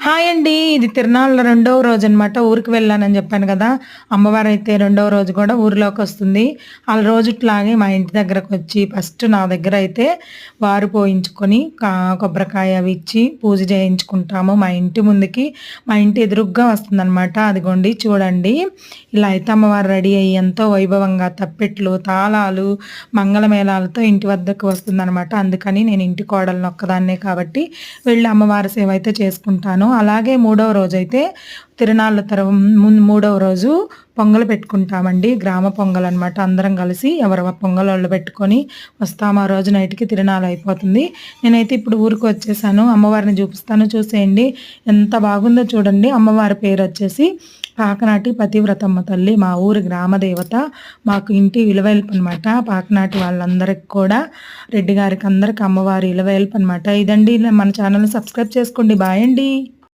Hi అండి. ఇది తిరునాళ్ళ రెండవ రోజనమాట. ఊరికి వెళ్ళానని చెప్పాను కదా! అమ్మవారైతే రెండవ రోజు కూడా ఊరిలోకొస్తుంది. ఆళ్ళ రోజుట్లాగే మా ఇంటి దగ్గరకొచ్చి ఫస్ట్ నా దగ్గరైతే వారు పోయించుకొని కొబ్బరికాయ అవి ఇచ్చి పూజ చేయించుకుంటాము. మా ఇంటి ముందుకి మా ఇంటి ఎదురుగ్గా వస్తుందనమాట. అదిగోండి చూడండి. ఇలా అయితే అమ్మవారు రెడీ అయ్యి ఎంతో వైభవంగా తప్పెట్లు, తాళాలు, మంగళమేళాలతో ఇంటి వద్దకు వస్తుందనమాట. అందుకని నేను ఇంటి కోడలిని ఒక్కదాన్నే కాబట్టి వెళ్ళి అమ్మవారి సేవ అయితే చేసుకుంటాను. అలాగే మూడవ రోజైతే తిరునాళ్ళ మూడవ రోజు పొంగలు పెట్టుకుంటామండి. గ్రామ పొంగలనమాట. అందరం కలిసి ఎవరి పొంగలోళ్ళు పెట్టుకొని వస్తాము. ఆ రోజు నైట్‌కి తిరునాళ్ళ అయిపోతుంది. నేనైతే ఇప్పుడు ఊరికి వచ్చేసాను. అమ్మవారిని చూపిస్తాను చూసేయండి. ఎంత బాగుందో చూడండి. అమ్మవారి పేరొచ్చేసి పాకనాటి పతివ్రతమ్మ తల్లి. మా ఊరి గ్రామ దేవత. మాకు ఇంటి ఇలవేల్పనమాట. పాకనాటి వాళ్ళందరికి కూడా రెడ్డి గారికి అందరికి అమ్మవారి ఇలవేల్పనమాట. ఇదండి మన ఛానల్‌ని సబ్స్క్రైబ్ చేసుకోండి. బాయ్ అండి.